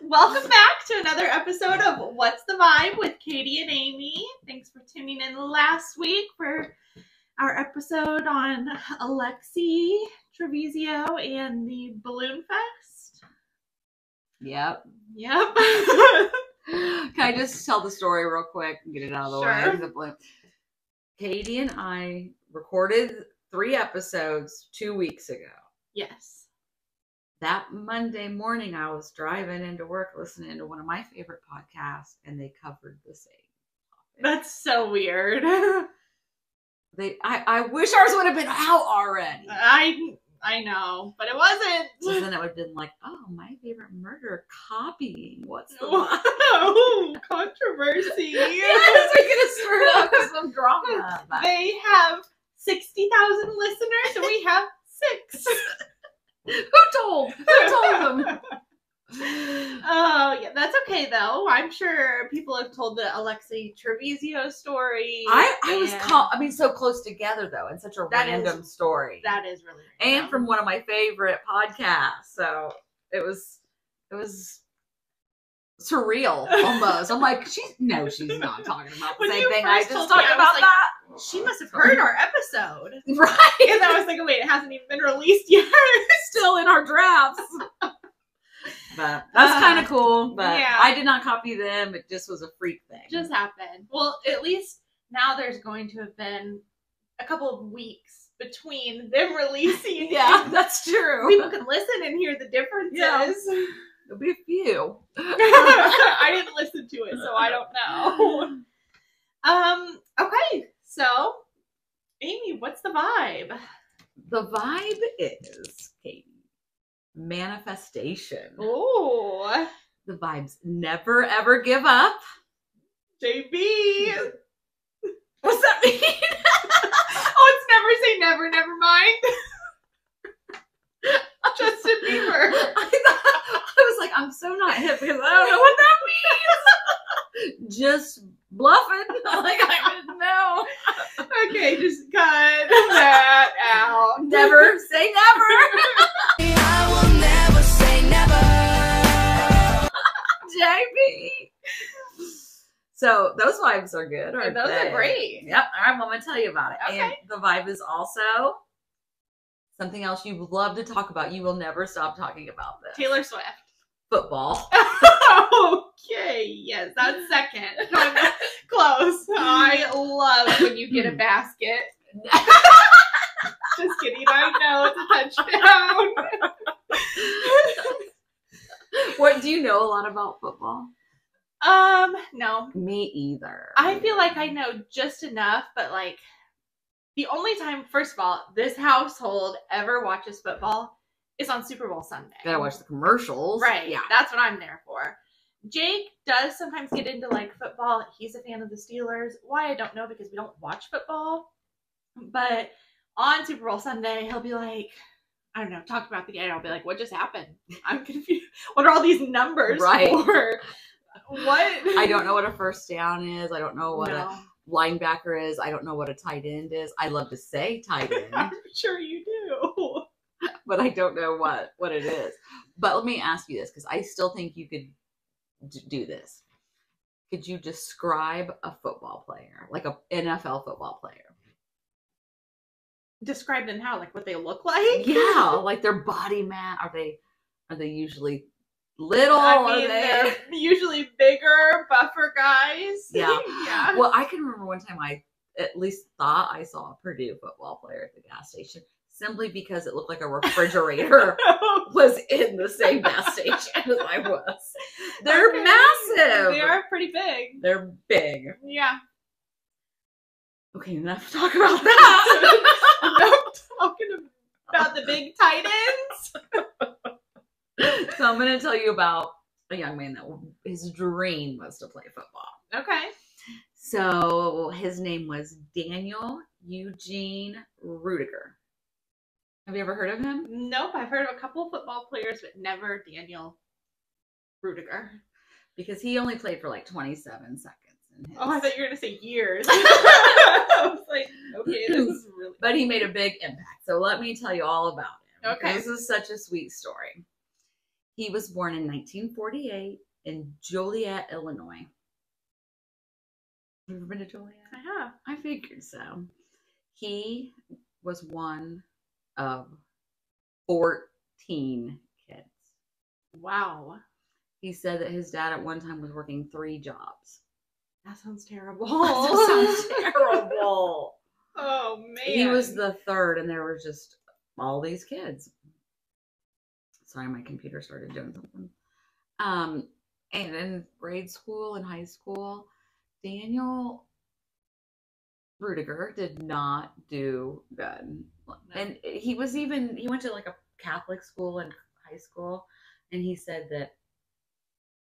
Welcome back to another episode of What's the Vibe with Katie and Amy. Thanks for tuning in last week for our episode on Alexi Treviso and the Balloon Fest. Yep. Can I just tell the story real quick and get it out of the way? Katie and I recorded 3 episodes 2 weeks ago. Yes. That Monday morning, I was driving into work listening to one of my favorite podcasts, and they covered the same topic. That's so weird. I wish ours would have been out already. I know, but it wasn't. So then it would have been like, oh, my favorite murder copying. What's the Oh, controversy. Yes, we could have stirred up some drama. They have 60,000 listeners, and we have 6. Who told them? Oh, yeah, that's okay though. I'm sure people have told the Alexi Treviso story. I was so close together though, and such a random story. That is really random. And from one of my favorite podcasts. So it was surreal almost. I'm like, she's not talking about the same thing I just talked about. That she must have heard our episode, right? And I was like, wait, it hasn't even been released yet. It's still in our drafts. But that's kind of cool. But yeah. I did not copy them. It just was a freak thing. It just happened. Well, at least now there's going to have been a couple of weeks between them releasing. Yeah, that's true. People can listen and hear the differences. Yeah. There'll be a few. I didn't listen to it, so I don't know. Okay, so Amy, what's the vibe? The vibe is, Katie, manifestation. Oh, the vibes never ever give up. JB, what's that mean? Oh, it's never say never. Never mind. Justin Bieber. I was like, I'm so not hip because I don't know what that means. Just bluffing. Like I didn't know. Okay, just cut that out. Never say never. I will never say never. JB. So those vibes are good. Those are great. Yep. All right, well, I'm going to tell you about it. Okay. And the vibe is also something else you love to talk about. You will never stop talking about this. Taylor Swift. Football. Okay, yes, that's second. Close. I love when you get a basket. Just kidding. I know it's a touchdown. What, do you know a lot about football? No. Me either. I feel like I know just enough, but like the only time, first of all, this household ever watches football is on Super Bowl Sunday. Gotta watch the commercials. Right. Yeah. That's what I'm there for. Jake does sometimes get into like football. He's a fan of the Steelers. Why, I don't know, because we don't watch football. But on Super Bowl Sunday, he'll be like, I don't know, talk about the game. I'll be like, what just happened? I'm confused. What are all these numbers for? What? I don't know what a first down is. I don't know what a linebacker is. I don't know what a tight end is. I love to say tight end. I'm sure you do. But I don't know what it is. But let me ask you this, because I still think you could do this. Could you describe a football player, like an NFL football player? Describe them how? Like what they look like? Yeah, like their body mass. Are they usually little? I mean, they're usually bigger, buffer guys. Yeah. Yeah. Well, I can remember one time I at least thought I saw a Purdue football player at the gas station, simply because it looked like a refrigerator was in the same gas station as I was. They're massive. They are pretty big. They're big. Yeah. Okay, enough talk about that. Enough talking about the big tight ends. So I'm going to tell you about a young man that his dream was to play football. Okay. So his name was Daniel Eugene Rudiger. Have you ever heard of him? Nope. I've heard of a couple of football players, but never Daniel Rudiger. Because he only played for like 27 seconds. Oh, I thought you were going to say years. I was like, okay, this is really... But he made a big impact. So let me tell you all about him. Okay. This is such a sweet story. He was born in 1948 in Joliet, Illinois. Have you ever been to Joliet? I have. I figured so. He was one of 14 kids. Wow. He said that his dad at one time was working 3 jobs. That sounds terrible. That sounds terrible. Oh, man. He was the third, and there were just all these kids. Sorry, my computer started doing something. And in grade school and high school, Daniel Rudiger did not do good. No. And he went to like a Catholic school in high school, and he said that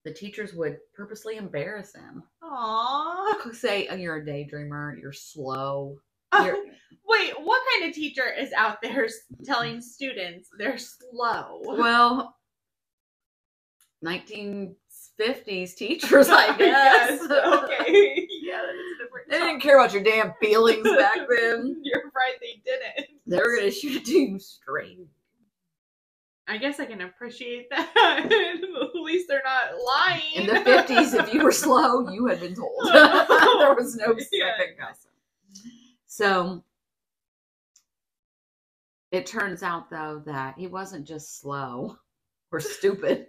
the teachers would purposely embarrass him. Aww. Say, oh, you're a daydreamer, you're slow. Wait, what kind of teacher is out there telling students they're slow? Well, 1950s teachers, I guess. Okay. Yeah, that is a different They didn't care about your damn feelings back then. You're right, they didn't. They were going to shoot it to you straight. I guess I can appreciate that. At least they're not lying. In the 50s, if you were slow, you had been told. There was no second guessing. So, it turns out, though, that he wasn't just slow or stupid.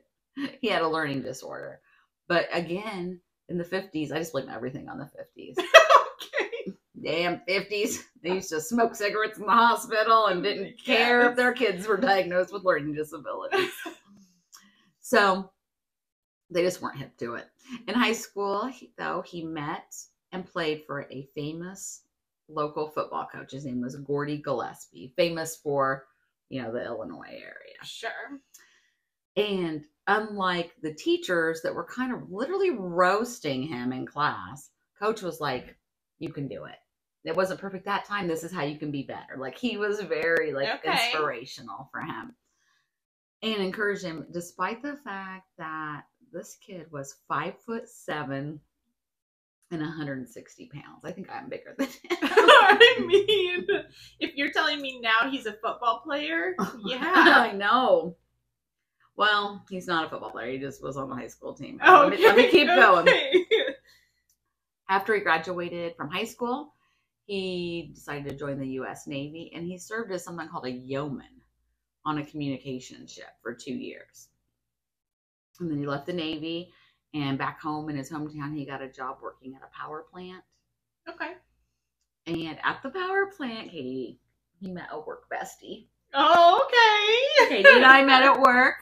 He had a learning disorder. But again, in the 50s, I just blame everything on the 50s. Okay. Damn 50s. They used to smoke cigarettes in the hospital and didn't care if their kids were diagnosed with learning disabilities. So they just weren't hip to it. In high school, he met and played for a famous local football coach. His name was Gordy Gillespie, famous for, the Illinois area. Sure. And unlike the teachers that were kind of literally roasting him in class, Coach was like, you can do it. It wasn't perfect that time. This is how you can be better. Like, he was very inspirational for him and encouraged him, despite the fact that this kid was 5'7" and 160 pounds. I think I'm bigger than him. I mean, if you're telling me now he's a football player, yeah. I know. Well, he's not a football player. He just was on the high school team. Okay, Let me keep going. Okay. After he graduated from high school, he decided to join the U.S. Navy, and he served as something called a yeoman on a communication ship for 2 years. And then he left the Navy, and back home in his hometown, he got a job working at a power plant. Okay. And at the power plant, he met a work bestie. Oh, okay. Katie and I met at work,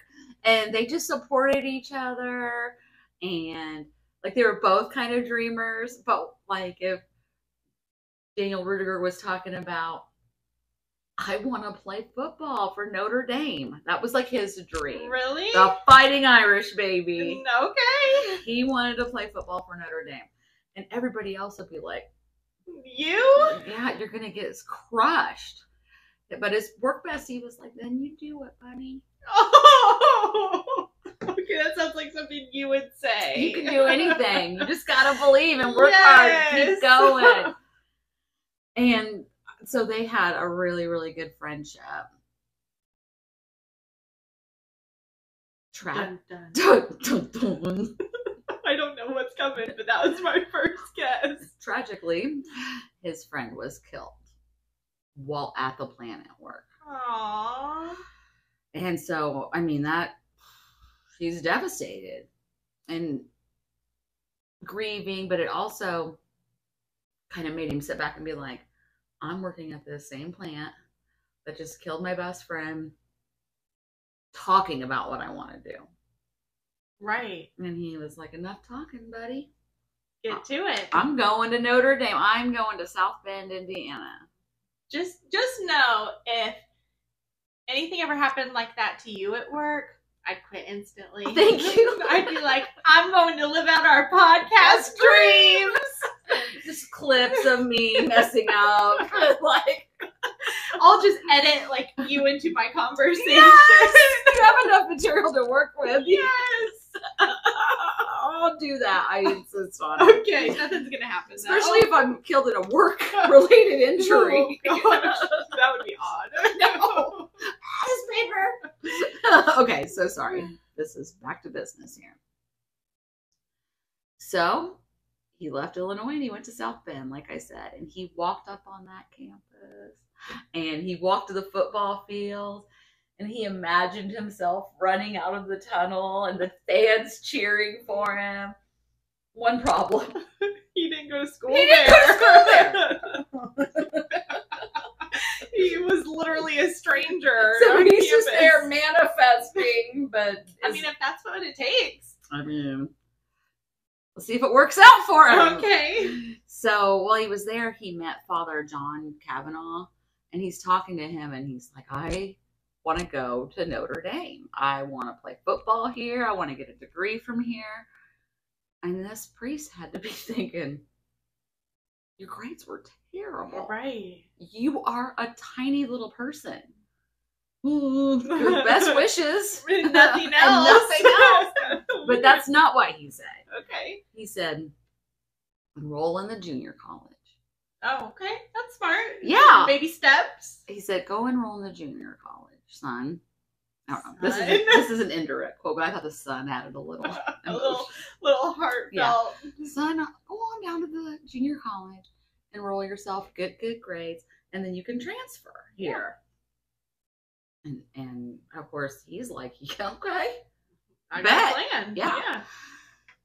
and they just supported each other, and they were both kind of dreamers. But if Daniel Rudiger was talking about, I want to play football for Notre Dame. That was his dream. Really? The Fighting Irish baby. Okay. He wanted to play football for Notre Dame. And everybody else would be like, you? Yeah, you're going to get crushed. But his work bestie was like, then you do it, buddy. Oh, okay, that sounds like something you would say. You can do anything. You just got to believe and work hard and keep going. And so they had a really, really good friendship. Dun, dun. Dun, dun, dun. I don't know what's coming, but that was my first guess. Tragically, his friend was killed while at the plant at work. Aww. And so, she's devastated and grieving, but it also kind of made him sit back and be like, I'm working at this same plant that just killed my best friend, talking about what I want to do. Right. And he was like, enough talking, buddy. Get to it. I'm going to Notre Dame. I'm going to South Bend, Indiana. Just know, if anything ever happened like that to you at work, I'd quit instantly. Thank you. I'd be like, I'm going to live out our podcast dreams. Just clips of me messing up. I'll just edit you into my conversation. Yes! You have enough material to work with. Yes. I'll do that. I insist on it. Okay, nothing's gonna happen. Especially if I'm killed in a work-related injury. Oh, gosh, that would be odd. No. This paper. Okay, so sorry. This is back to business here. So he left Illinois and he went to South Bend, like I said, and he walked up on that campus and he walked to the football field and he imagined himself running out of the tunnel and the fans cheering for him. One problem. He didn't go to school He there. didn't go to school there. He was literally a stranger. So on he's just campus. there manifesting, but I mean, if that's what it takes. We'll see if it works out for him. Okay. So while he was there, he met Father John Kavanaugh, and he's talking to him, and he's like, I want to go to Notre Dame. I want to play football here. I want to get a degree from here. And this priest had to be thinking, your grades were terrible. Right. You are a tiny little person. Your best wishes. And nothing And else. nothing else. But that's not what he said. Okay. He said, enroll in the junior college. Oh, okay. That's smart. Yeah. Baby steps. He said, go enroll in the junior college, son. I don't know. Son. This is an indirect quote, but I thought the son added a little A emotion. little heartfelt. Son, go on down to the junior college, enroll yourself, get good grades, and then you can transfer here. And of course, he's like, yeah, okay. I Bet. got a plan. Yeah.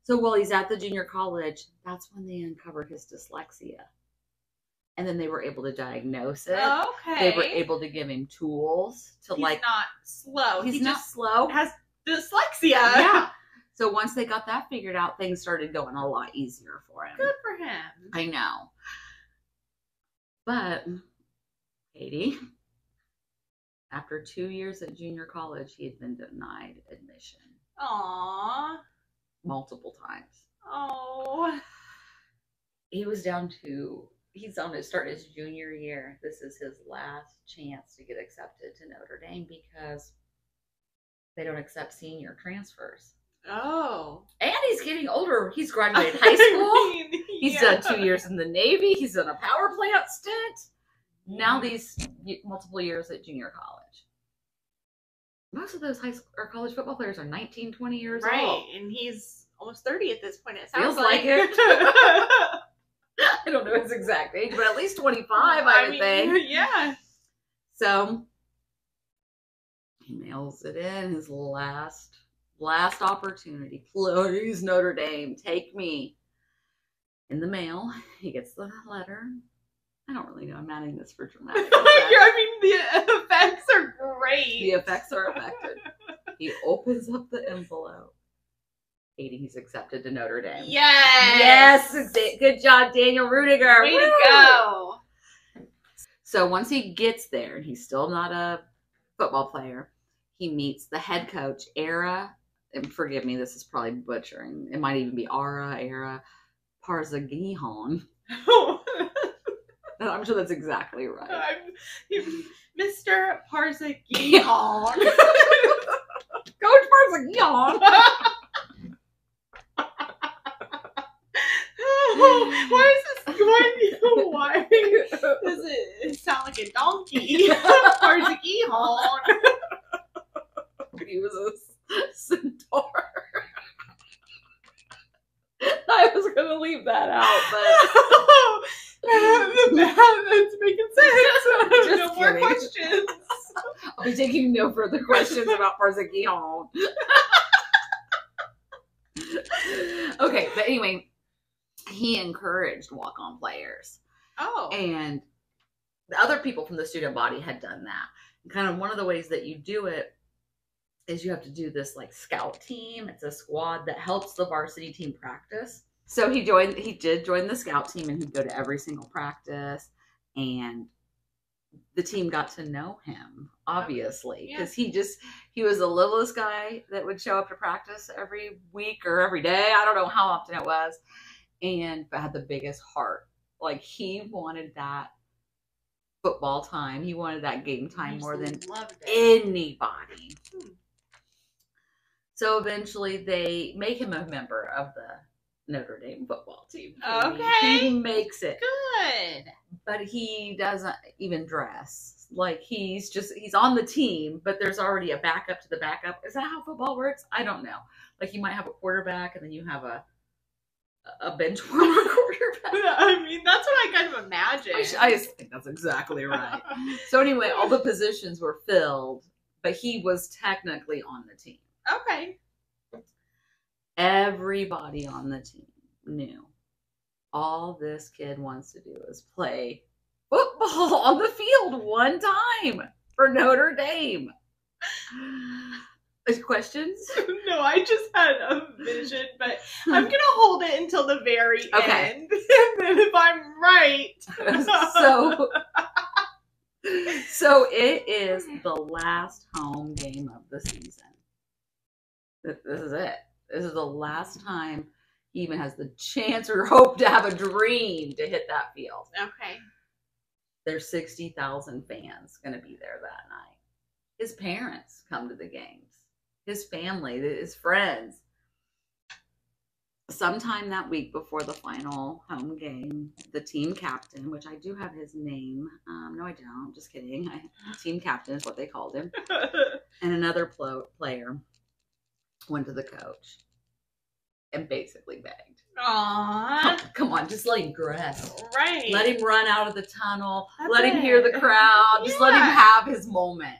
So while he's at the junior college, that's when they uncovered his dyslexia. And then they were able to diagnose it. Okay. They were able to give him tools to He's like. not slow. He's He not just slow. has dyslexia. Yeah. So once they got that figured out, things started going a lot easier for him. Good for him. I know. But, Katie, after 2 years at junior college, he had been denied admission Aww. multiple times. Oh. He's on to start his junior year. This is his last chance to get accepted to Notre Dame because they don't accept senior transfers. Oh. And he's getting older. He's graduated high school. He's done 2 years in the Navy. He's done a power plant stint. Now these multiple years at junior college. Most of those high school or college football players are 19, 20 years Right. old. And he's almost 30 at this point. It Feels sounds like it. I don't know his exact age, but at least 25, I would think. Yeah. So he mails it in, his last opportunity. Please, Notre Dame, take me. In the mail, he gets the letter. I don't really know. I'm adding this for dramatic effect. I mean, the effects are great. The effects are affected. He opens up the envelope. Katie, he's accepted to Notre Dame. Yes. Yes. Good job, Daniel Rudiger. Way to go. So once he gets there, and he's still not a football player, he meets the head coach, Era, and forgive me, this is probably butchering. It might even be Era Parzagihon. I'm sure that's exactly right. Mr. Parzagihon. Coach Parzagihon. Why does it sound like a donkey? Parzagihon. He was a centaur. I was going to leave that out, but... That's making sense. Just No more kidding. questions. I'll be taking no further questions about Parzagihon. Okay, but anyway, he encouraged walk-on players. Oh. And the other people from the student body had done that. And kind of one of the ways that you do it is you have to do this like scout team. It's a squad that helps the varsity team practice. So he did join the scout team, and he'd go to every single practice, and the team got to know him, obviously, because he was the littlest guy that would show up to practice every week or every day. I don't know how often it was, but had the biggest heart. Like, he wanted that football time. He wanted that game time more than anybody. So eventually they make him a member of the Notre Dame football team. Okay. He makes it. Good. but he doesn't even dress. Like he's on the team, but there's already a backup to the backup. Is that how football works? I don't know. Like you might have a quarterback and then you have a bench warmer quarterback. I mean, that's what I kind of imagine. I just think that's exactly right. So anyway, all the positions were filled, but he was technically on the team. Okay. Everybody on the team knew all this kid wants to do is play football on the field one time for Notre Dame. Questions? No, I just had a vision, but I'm gonna hold it until the very end. And then if I'm right. So it is the last home game of the season. This is it. This is the last time he even has the chance or hope to have a dream to hit that field. Okay. There's 60,000 fans going to be there that night. His parents come to the games. His family, his friends. Sometime that week before the final home game, the team captain, which I do have his name. No, I don't. Just kidding. Team captain is what they called him. And another player went to the coach and basically begged. Aww. Come on, just let him dress. Right. Let him run out of the tunnel. That's let him hear the crowd. Just let him have his moment.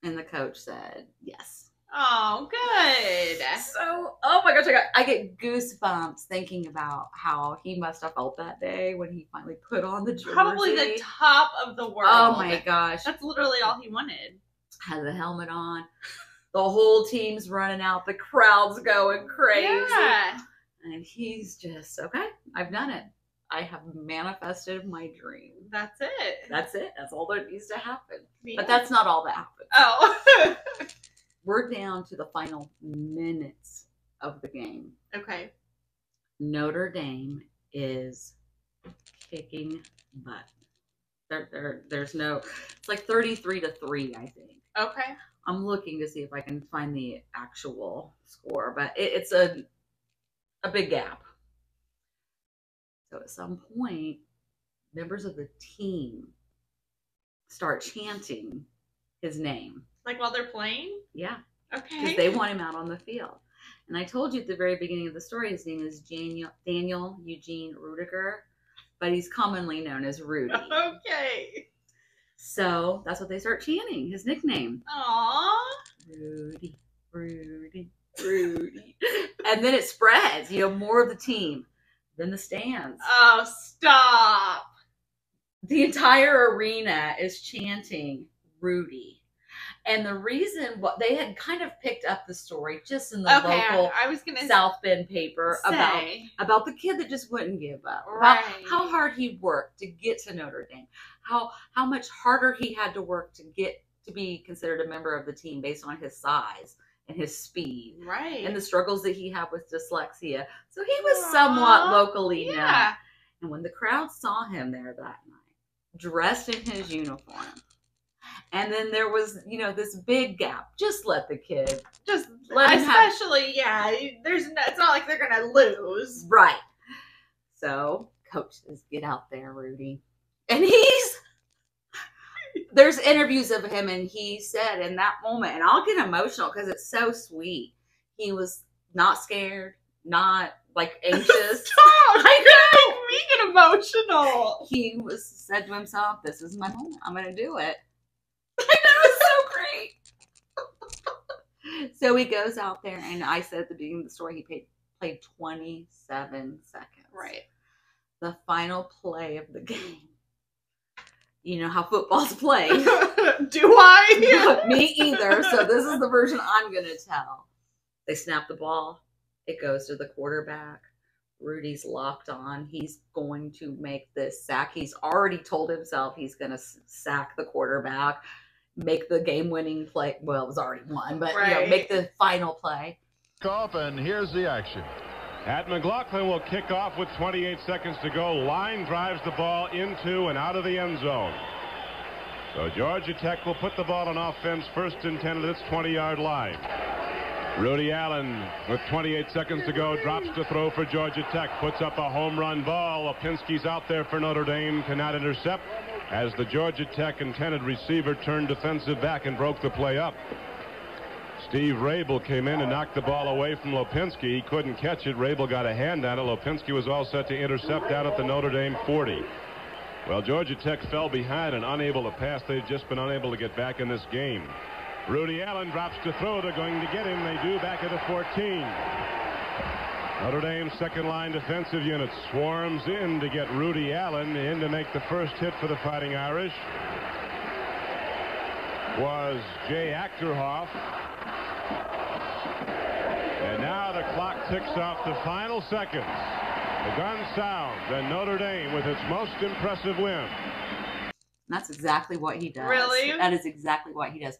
And the coach said, yes. Oh, good. So, oh my gosh, I get goosebumps thinking about how he must have felt that day when he finally put on the jersey. Probably the top of the world. Oh my gosh. That's literally all he wanted. Had the helmet on. The whole team's running out. The crowd's going crazy. Yeah. And he's just, okay, I've done it. I have manifested my dream. That's it. That's it. That's all that needs to happen. Yeah. But that's not all that happened. Oh. We're down to the final minutes of the game. Okay. Notre Dame is kicking butt. There's no, it's like 33-3, I think. Okay. I'm looking to see if I can find the actual score, but it's a big gap. So at some point, members of the team start chanting his name. Like while they're playing? Yeah. Okay. Because they want him out on the field. And I told you at the very beginning of the story, his name is Daniel Eugene Rudiger, but he's commonly known as Rudy. Okay. So that's what they start chanting, his nickname. Aww. Rudy, Rudy, Rudy. And then it spreads, more of the team. Then the stands. Oh, stop. The entire arena is chanting Rudy. And the reason they had kind of picked up the story just in the local South Bend paper about the kid that just wouldn't give up. Right. About how hard he worked to get to Notre Dame. How much harder he had to work to get to be considered a member of the team based on his size and his speed. Right. And the struggles that he had with dyslexia. So he was somewhat locally known. And when the crowd saw him there that night, dressed in his uniform, and then there was, this big gap. Just let the kid. Just let him have. Especially, it's not like they're going to lose. Right. So, coach says, get out there, Rudy. And there's interviews of him, and he said in that moment, and I'll get emotional because it's so sweet. He was not scared, not anxious. Stop! I know. Me get emotional. He said to himself, this is my moment. I'm going to do it. I know, it's so great. So he goes out there, and I said at the beginning of the story, he played 27 seconds. Right. The final play of the game. You know how football's played. Do I? Me either. So this is the version I'm going to tell. They snap the ball. It goes to the quarterback. Rudy's locked on. He's going to make this sack. He's already told himself he's going to sack the quarterback, make the game-winning play. Well, it was already won, but make the final play. Off, and here's the action. At McLaughlin will kick off with 28 seconds to go. Line drives the ball into and out of the end zone. So Georgia Tech will put the ball on offense, 1st and 10 at its 20-yard line. Rudy Allen, with 28 seconds to go, drops to throw for Georgia Tech. Puts up a home run ball. Lipinski's out there for Notre Dame. Cannot intercept as the Georgia Tech intended receiver turned defensive back and broke the play up. Steve Rabel came in and knocked the ball away from Lipinski. He couldn't catch it. Rabel got a hand on it. Lipinski was all set to intercept down at the Notre Dame 40. Well, Georgia Tech fell behind and unable to pass. They've just been unable to get back in this game. Rudy Allen drops to throw. They're going to get him. They do back at the 14. Notre Dame's second line defensive unit swarms in to get Rudy Allen in to make the first hit for the Fighting Irish. Was Jay Achterhoff. And now the clock ticks off the final seconds. The gun sounds, and Notre Dame with its most impressive win. That's exactly what he does. Really? That is exactly what he does.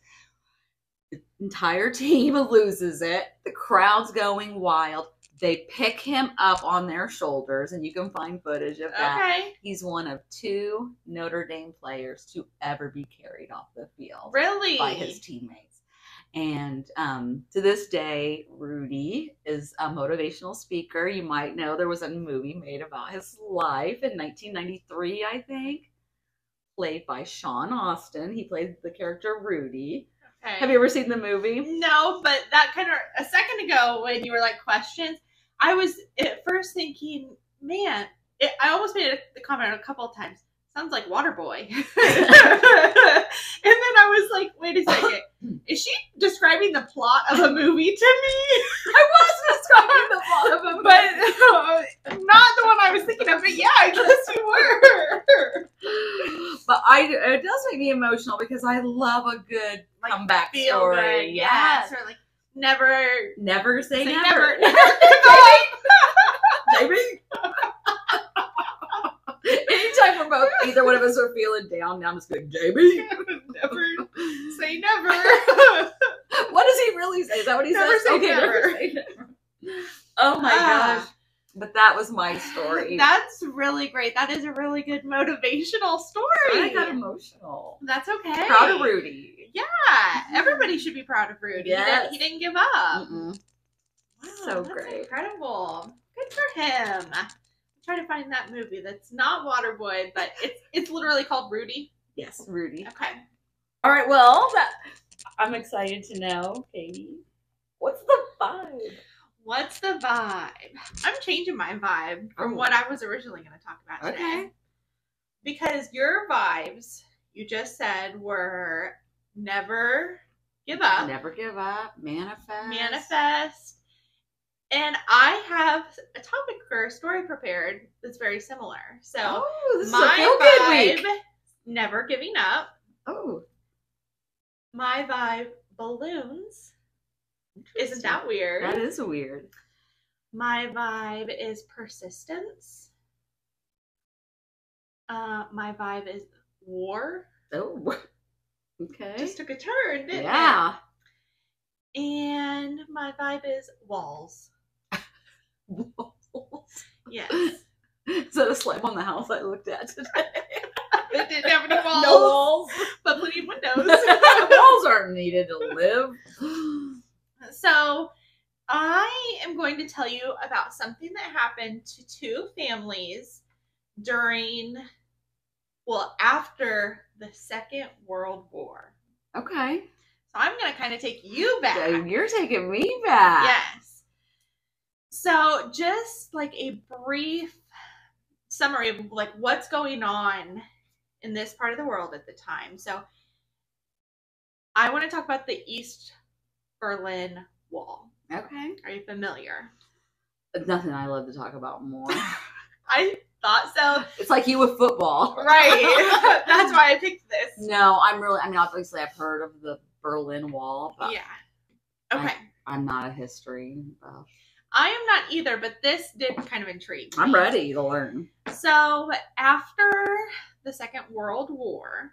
The entire team loses it. The crowd's going wild. They pick him up on their shoulders, and you can find footage of that. Okay. He's one of 2 Notre Dame players to ever be carried off the field. Really? By his teammates. And to this day, Rudy is a motivational speaker. You might know there was a movie made about his life in 1993, I think, played by Sean Austin. He played the character Rudy. Okay. Have you ever seen the movie? No, but that kind of a second ago when you were like questions, I was at first thinking, man, I almost made the comment a couple of times. Sounds like Waterboy. And then I was like, wait a second. Is she describing the plot of a movie to me? I was describing the plot of a movie. But not the one I was thinking of. But yeah, I guess you were. But it does make me emotional because I love a good Like, comeback feel story. good. Yes. Yes. Or like, never say say never. never. JB. Anytime we're both, either one of us are feeling down, I'm just going, JB. Never say never. What does he really say? Is that what he Never says? say Okay, never. never say never. Oh my gosh. But that was my story. That's really great. That is a really good motivational story. I got emotional. That's okay. Proud of Rudy. Yeah. Everybody should be proud of Rudy. Yes. He didn't give up. Mm-mm. Wow, So that's great. incredible. Good for him. I'm trying to find that movie that's not Waterboy, but it's literally called Rudy. Yes, Rudy. Okay. All right, well, I'm excited to know, Katie. What's the vibe? What's the vibe? I'm changing my vibe from what I was originally going to talk about today. Okay. Because your vibes, you just said, were never give up. Never give up. Manifest. And I have a topic or a story prepared that's very similar. So this is my a feel-good vibe, week. never giving up. Oh. My vibe, balloons. Isn't that weird? That is weird. My vibe is persistence. My vibe is war. Oh. Okay. Just took a turn, didn't it? Yeah. And my vibe is walls. Walls. Yes. Is that a slab on the house I looked at today? It didn't have any walls. No walls. But plenty of windows. Walls aren't needed to live. So I am going to tell you about something that happened to 2 families after the Second World War. Okay. So I'm going to kind of take you back. So you're taking me back. Yes. So just like a brief summary of like what's going on in this part of the world at the time. So I want to talk about the East Berlin Wall. Okay. Are you familiar? Nothing I love to talk about more. I thought so. It's like you with football. Right. That's why I picked this. No, obviously I've heard of the Berlin Wall, but Yeah. Okay. I'm not a history buff. I am not either, but this did kind of intrigue me. I'm ready to learn. So after the Second World War.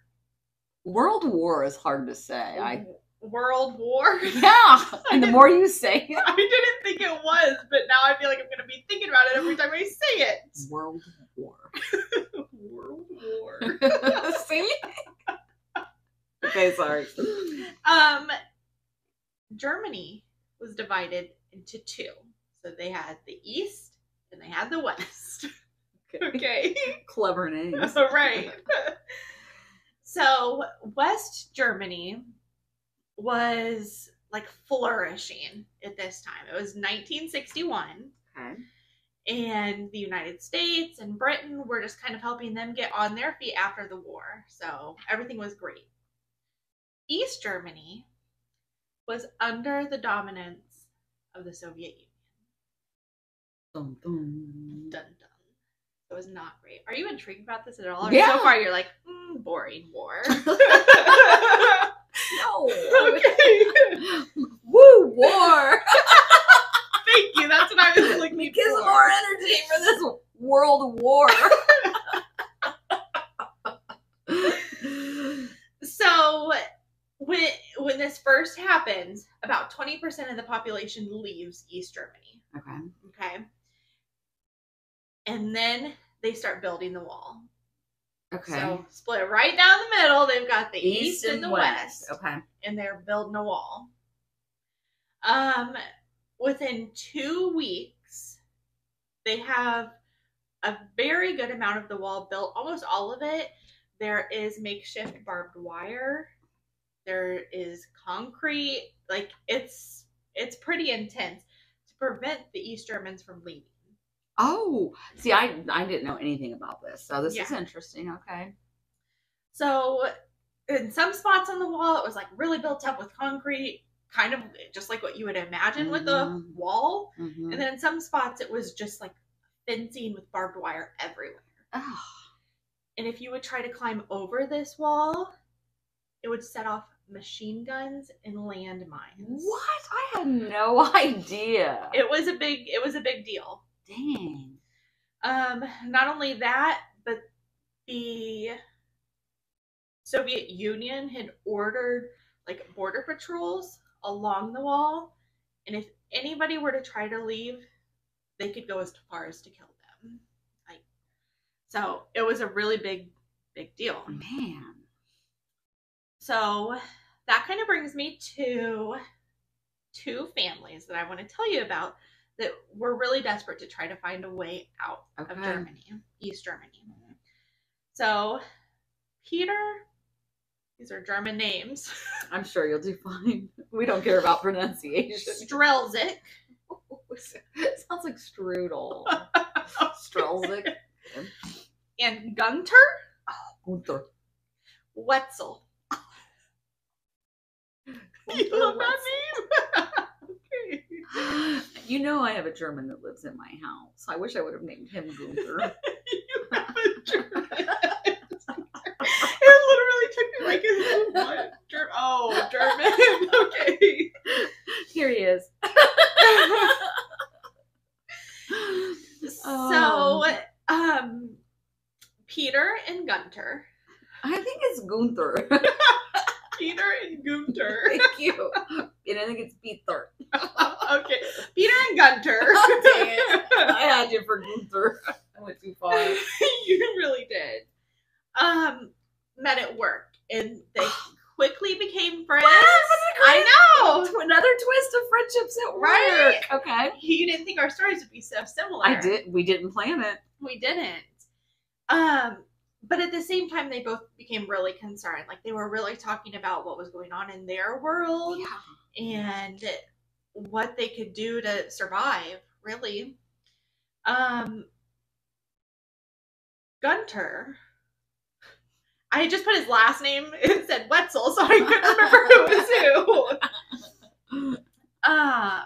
World War is hard to say. World War? Yeah. And the more you say it. I didn't think it was, but now I feel like I'm going to be thinking about it every time I say it. World War. World War. See? Okay, sorry. Germany was divided into two. So they had the East and they had the West. Okay. Clever names. Right. So West Germany was like flourishing at this time. It was 1961. Okay. And the United States and Britain were just kind of helping them get on their feet after the war. So everything was great. East Germany was under the dominance of the Soviet Union. Dun, dun. Dun dun. It was not great. Are you intrigued about this at all? Or Yeah. so far you're like, boring war. No. Okay. Woo, war. Thank you. That's what I was looking Give for. some more energy for this world war. So when this first happens, about 20% of the population leaves East Germany. Okay. Okay. And then they start building the wall. Okay. So split right down the middle. They've got the East and the West. Okay. And they're building a wall. Within 2 weeks, they have a very good amount of the wall built, almost all of it. There is makeshift barbed wire. There is concrete. Like it's pretty intense to prevent the East Germans from leaving. Oh, see, I didn't know anything about this, so this is Yeah. interesting. Okay. So in some spots on the wall, it was like really built up with concrete, kind of just like what you would imagine with a wall. Mm-hmm. And then in some spots, it was just like fencing with barbed wire everywhere. Oh. And if you would try to climb over this wall, it would set off machine guns and landmines. What? I had no idea. It was a big deal. Dang. Not only that, but the Soviet Union had ordered like border patrols along the wall, and if anybody were to try to leave, they could go as far as to kill them. Like, so it was a really big deal. Man. So that kind of brings me to 2 families that I want to tell you about that were really desperate to try to find a way out of Germany, East Germany. So Peter, these are German names. I'm sure you'll do fine. We don't care about pronunciation. Strelzik. Sounds like strudel. Strelzik. And Gunter Gunther. Wetzel. You love that name? Okay. You know I have a German that lives in my house. I wish I would have named him Gunther. You have a German. It literally took me like, what? German. Okay. Here he is. So, Peter and Gunter. I think it's Gunther. Peter and Gunter. Thank you. And I think it's Peter. Okay. Peter and Gunter. Oh, dang it. I had you for Gunther. I went too far. You really did. Met at work, and they quickly became friends. I know. Another twist of friendships at work. Right. Okay. You didn't think our stories would be so similar. I did. We didn't plan it. We didn't. But at the same time, they both became really concerned. Like, they were really talking about what was going on in their world and what they could do to survive, really. Gunter, I had just put his last name, it said Wetzel, so I couldn't remember who was who.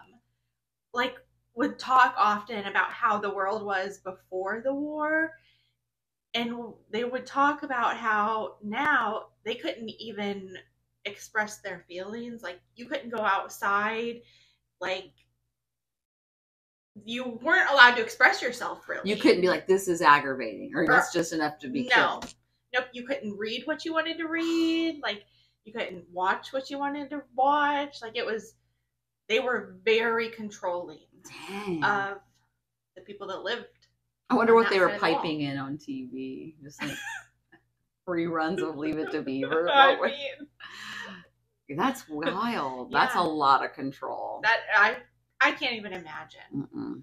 Like, would talk often about how the world was before the war. And they would talk about how now they couldn't even express their feelings. Like, you couldn't go outside. Like, you weren't allowed to express yourself, really. You couldn't be like, this is aggravating, or that's just enough to be killed. Nope, you couldn't read what you wanted to read. Like, you couldn't watch what you wanted to watch. Like, they were very controlling of the people that lived. I wonder what they were piping in on TV. Just like reruns of Leave It to Beaver. That's wild. Yeah. That's a lot of control. That I can't even imagine. Mm-mm.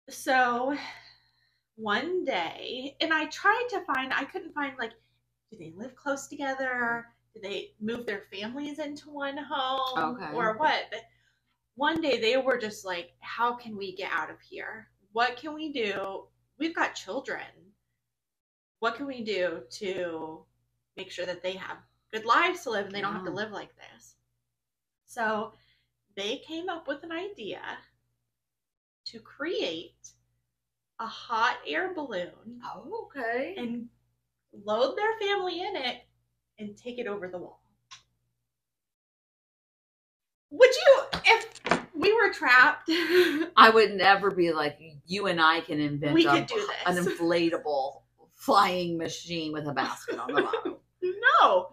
So one day, and I tried to find, I couldn't find, like, do they live close together? Did they move their families into one home? Okay. Or what? But one day they were just like, how can we get out of here? What can we do? We've got children. What can we do to make sure that they have good lives to live and they don't have to live like this? So they came up with an idea to create a hot air balloon. Oh, okay. And load their family in it and take it over the wall. Would you, if we were trapped? I would never be like, you and I can invent We could do an this. inflatable flying machine with a basket on the bottom.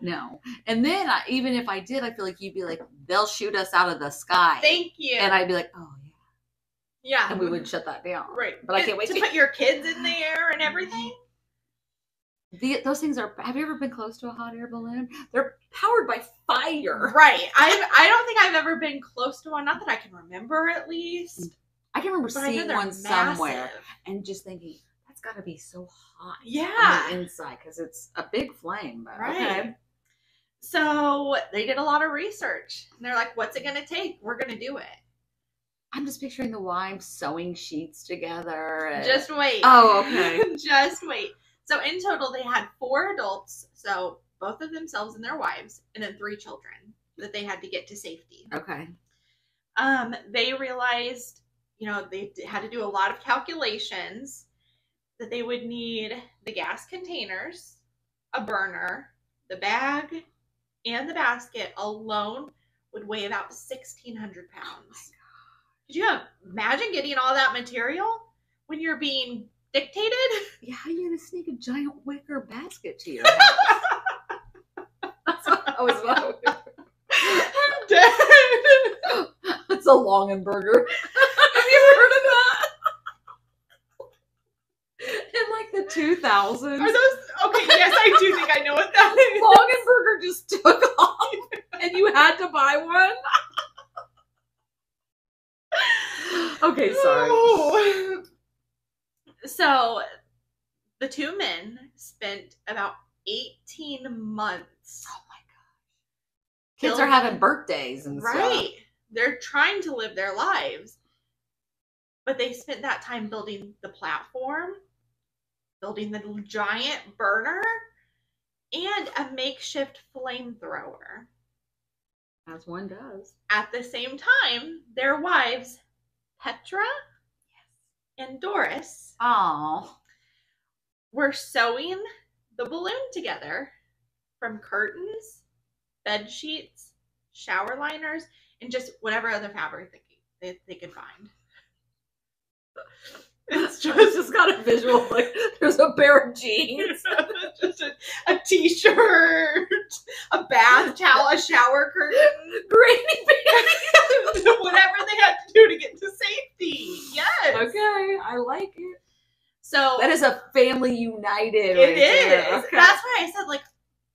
No. And then even if I did, I feel like you'd be like, they'll shoot us out of the sky. Thank you. And I'd be like, oh, yeah. Yeah. And we would shut that down. Right. But I can't wait to put your kids in the air and everything. Those things are. Have you ever been close to a hot air balloon? They're powered by fire. Right. I don't think I've ever been close to one. Not that I can remember, at least. I can remember But I know seeing they're one somewhere massive. and just thinking, that's got to be so hot Yeah. on the inside because it's a big flame. But Right. okay. So they did a lot of research. And they're like, what's it going to take? We're going to do it. I'm just picturing the wives sewing sheets together. And... Just wait. Oh, okay. Just wait. So in total, they had 4 adults. So both of themselves and their wives, and then 3 children that they had to get to safety. Okay. They realized, they had to do a lot of calculations, that they would need the gas containers, a burner, the bag, and the basket alone would weigh about 1,600 pounds. Could you imagine getting all that material when you're being dictated? Yeah, how are you going to sneak a giant wicker basket to your house? That's what I was wondering. I'm dead. It's a Longenberger. Have you heard of that? In like the 2000s. Are those okay? Yes, I do think I know what that is. Longenberger just took off and you had to buy one? Okay, sorry. Oh. So the 2 men spent about 18 months. Oh my gosh. Kids are having birthdays and stuff. Right. They're trying to live their lives. But they spent that time building the platform, building the giant burner, and a makeshift flamethrower. As one does. At the same time, their wives, Petra and Doris, were sewing the balloon together from curtains, bed sheets, shower liners, and just whatever other fabric they could find. It's just got a visual, like there's a pair of jeans. Just a t-shirt, a bath towel, a shower curtain, Granny panties. whatever they had to do to get to safety. Yes. Okay, I like it. So that is a family united. It is. There. Okay. That's why I said, like,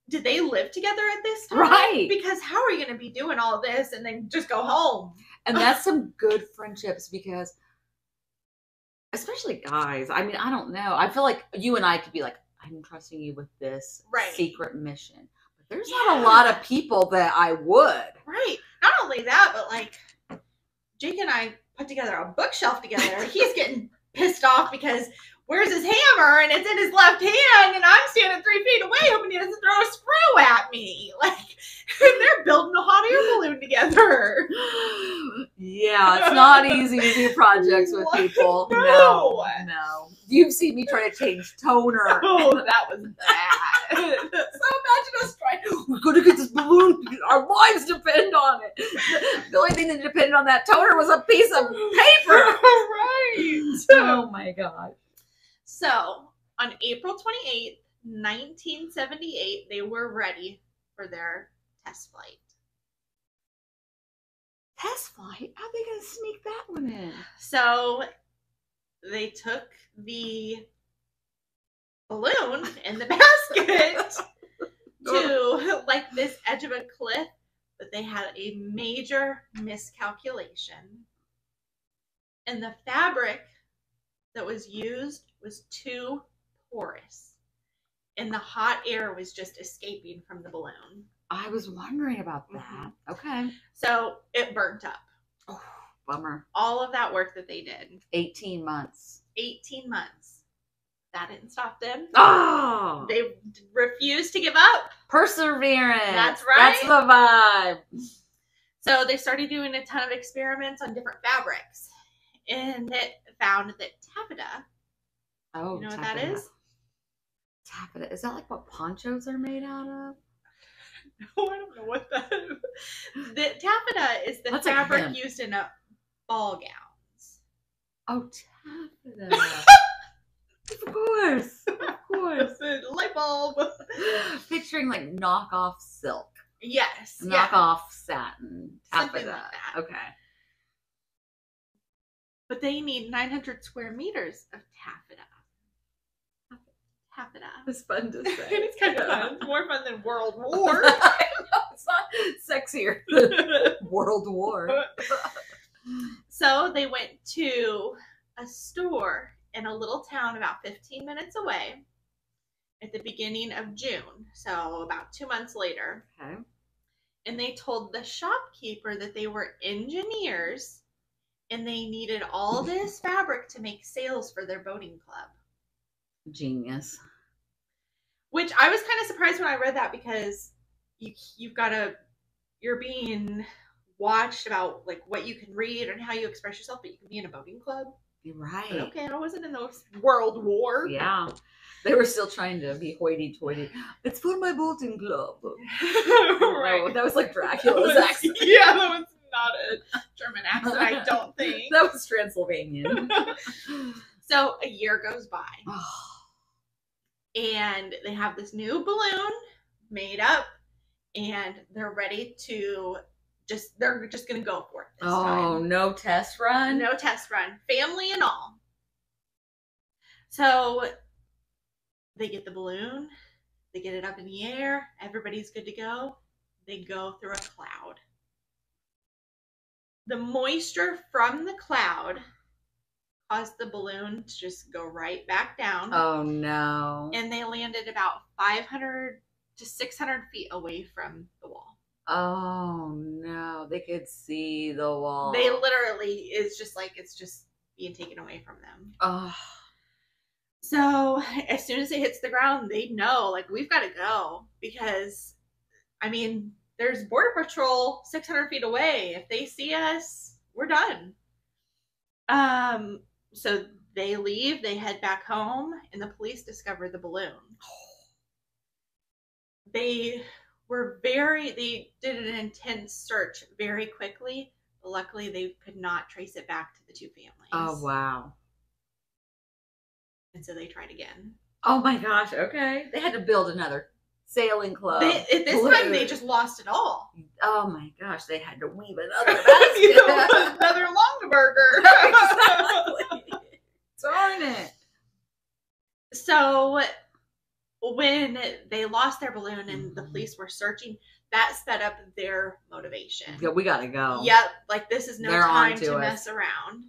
did they live together at this time? Right. Because how are you going to be doing all this and then just go home? And that's some good friendships because, especially guys, I mean, I don't know. I feel like you and I could be like, I'm trusting you with this secret mission. But there's not a lot of people that I would. Right. Not only that, but like, Jake and I put together a bookshelf together. He's getting pissed off because where's his hammer? And it's in his left hand, and I'm standing 3 feet away hoping he doesn't throw a screw at me. Like, they're building a hot air balloon together. Yeah, it's not easy to do projects with people. No. You've seen me try to change toner. Oh, that was bad. So imagine us trying, we're going to get this balloon. Our lives depend on it. The only thing that depended on that toner was a piece of paper. Right. Oh my God. So, on April 28th, 1978, they were ready for their test flight. Test flight? How are they going to sneak that one in? So, they took the balloon in the basket to like this edge of a cliff, but they had a major miscalculation. And the fabric that was used was too porous. And the hot air was just escaping from the balloon. I was wondering about that. Okay. So it burnt up. Oh, bummer. All of that work that they did. 18 months. 18 months. That didn't stop them. Oh! They refused to give up. Perseverance. That's right. That's the vibe. So they started doing a ton of experiments on different fabrics. And it found that taffeta. Oh, you know taffeta. what that is? Taffeta. Is that like what ponchos are made out of? No, I don't know what that is. The taffeta is the That's like fabric hemp. used in ball gowns. Oh, taffeta. Of course. Of course. Light bulb. Picturing like knockoff silk. Yes. Knockoff satin. Something Taffeta. like that. Okay. But they need 900 square meters of taffeta. Taffeta. It's fun to say. It's kind of fun. It's more fun than World War. I know, it's not sexier than World War. So they went to a store in a little town about 15 minutes away at the beginning of June. So about 2 months later. Okay. And they told the shopkeeper that they were engineers and they needed all this fabric to make sails for their boating club. Genius. Which I was kind of surprised when I read that because you're being watched about like what you can read and how you express yourself, but you can be in a boating club. You're right. But okay, I wasn't in the World War. Yeah. They were still trying to be hoity-toity. It's for my boating club. Right. Oh, that was like Dracula's accent. Yeah, that was not a German accent, I don't think. That was Transylvanian. So a year goes by. Oh. And they have this new balloon made up and they're ready to they're just going to go for it this time. No test run? No test run. Family and all. So they get the balloon. They get it up in the air. Everybody's good to go. They go through a cloud. The moisture from the cloud caused the balloon to just go right back down. Oh, no. And they landed about 500 to 600 feet away from the wall. Oh, no. They could see the wall. They literally, it's just being taken away from them. Oh. So as soon as it hits the ground, they know, like, we've got to go. Because, I mean, there's Border Patrol 600 feet away. If they see us, we're done. So they leave, they head back home, and the police discover the balloon. They did an intense search very quickly. But luckily, they could not trace it back to the two families. Oh, wow. And so they tried again. Oh, my gosh. Okay. They had to build another sailing club. At this time, they just lost it all. Oh, my gosh. They had to weave another basket. Another Longaberger. Exactly. Darn it. So when they lost their balloon and the police were searching, that sped up their motivation. Yeah, we gotta go. Yep, like this is no They're time onto to us. mess around.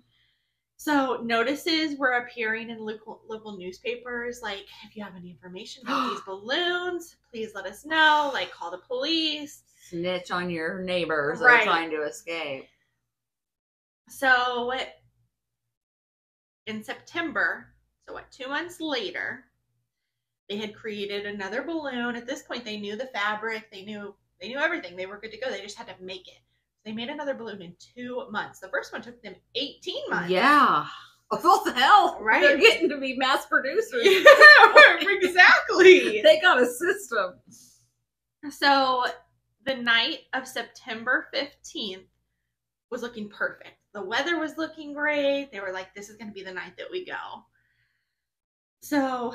So notices were appearing in local newspapers, like, if you have any information about these balloons, please let us know, like call the police. Snitch on your neighbors that Right. are trying to escape. So in September, 2 months later, they had created another balloon. At this point, they knew the fabric, they knew everything. They were good to go. They just had to make it. They made another balloon in 2 months. The first one took them 18 months. Yeah. What the hell? Right. They're getting to be mass producers. Yeah, exactly. They got a system. So the night of September 15th was looking perfect. The weather was looking great. They were like, this is going to be the night that we go. So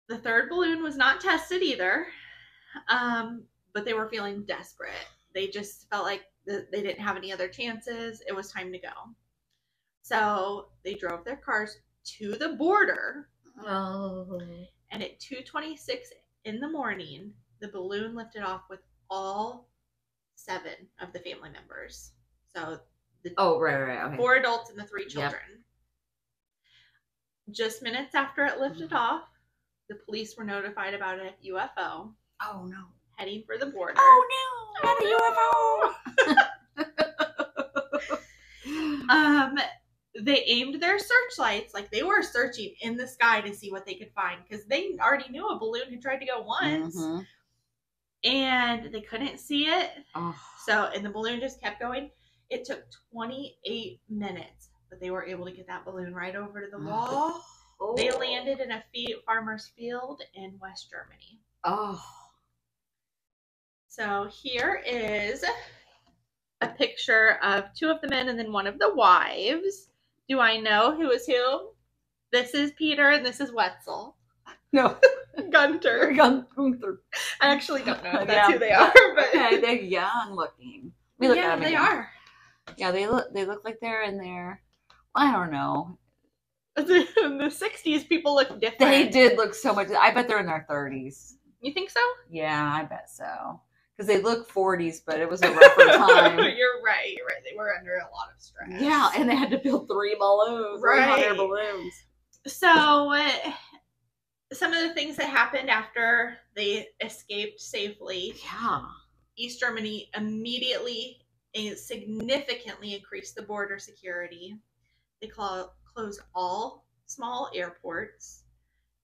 the third balloon was not tested either, but they were feeling desperate. They just felt like they didn't have any other chances. It was time to go. So they drove their cars to the border. Oh. And at 2:26 in the morning, the balloon lifted off with all 7 of the family members. So the right. Okay. 4 adults and the 3 children. Yep. Just minutes after it lifted off, the police were notified about a UFO. Oh no. Heading for the border. Oh no, not a UFO. They aimed their searchlights, like they were searching in the sky to see what they could find, because they already knew a balloon had tried to go once, and they couldn't see it. And the balloon just kept going. It took 28 minutes, but they were able to get that balloon right over to the wall. They landed in a farmer's field in West Germany. So here is a picture of 2 of the men and then 1 of the wives. Do I know who is who? This is Peter and this is Wetzel. No. Gunter. Gunther. I actually don't know if that's who they are. But... Okay, they're young looking. Yeah, they are. Yeah, they look like they're in there. I don't know. In the 60s, people look different. They did look so much. I bet they're in their 30s. You think so? Yeah, I bet so. Because they look 40s, but it was a rougher time. You're right. They were under a lot of stress. Yeah, and they had to build 3 balloons. Right. 300 balloons. So, some of the things that happened after they escaped safely. Yeah. East Germany immediately and significantly increased the border security. They closed all small airports.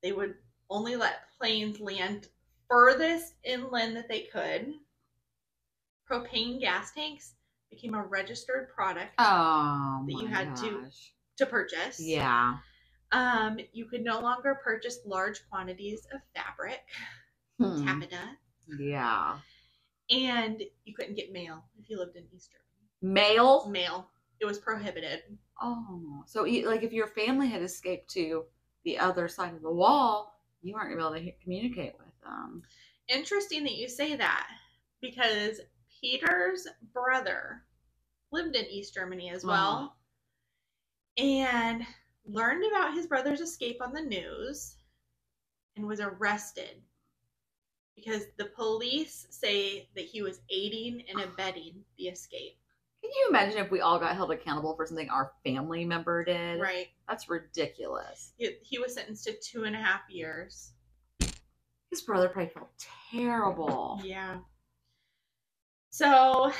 They would only let planes land furthest inland that they could. Propane gas tanks became a registered product that you had to purchase. Yeah. You could no longer purchase large quantities of fabric, taffeta. Yeah. And you couldn't get mail if you lived in East Germany. Mail? Mail. It was prohibited. Oh. So, like, if your family had escaped to the other side of the wall, you weren't able to communicate with them. Interesting that you say that, because Peter's brother lived in East Germany as well, and learned about his brother's escape on the news and was arrested because the police say that he was aiding and abetting the escape. Can you imagine if we all got held accountable for something our family member did? Right. That's ridiculous. He was sentenced to 2.5 years. His brother probably felt terrible. Yeah. So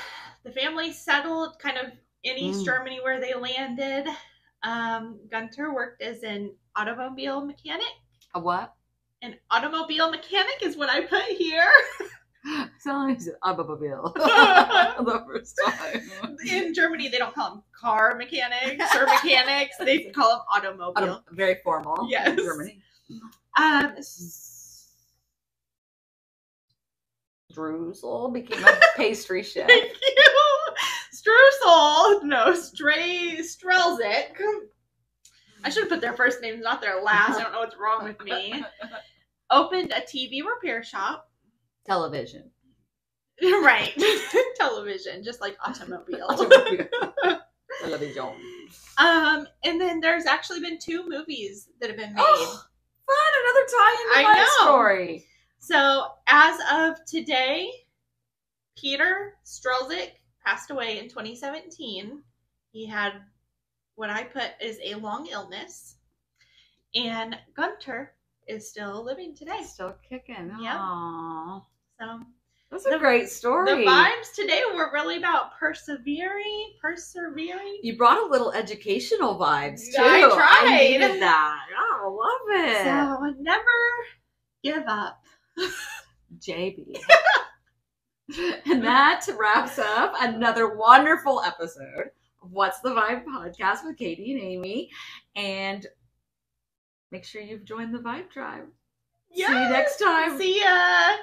the family settled kind of in East Germany where they landed. Gunter worked as an automobile mechanic. A what? An automobile mechanic is what I put here. Sounds like automobile. The first time. In Germany, they don't call them car mechanics or mechanics. They call them automobile. Very formal. Yes. In Germany. Streusel became a pastry chef. Thank you. Streusel. No, Strelzik. I should have put their first names, not their last. I don't know what's wrong with me. Opened a TV repair shop. Television. Right. Television, just like automobile. Television. And then there's actually been 2 movies that have been made. Oh, fun. Another tie in the life story. So as of today, Peter Strelzik passed away in 2017. He had what I put is a long illness. And Gunter is still living today. Still kicking. Yep. Aww. So that's a great story. The vibes today were really about persevering. You brought a little educational vibes too. I tried. I needed that. Oh, love it. So never give up. JB. And that wraps up another wonderful episode of What's the Vibe podcast with Katie and Amy. And make sure you've joined the Vibe Tribe. Yes. See you next time. See ya.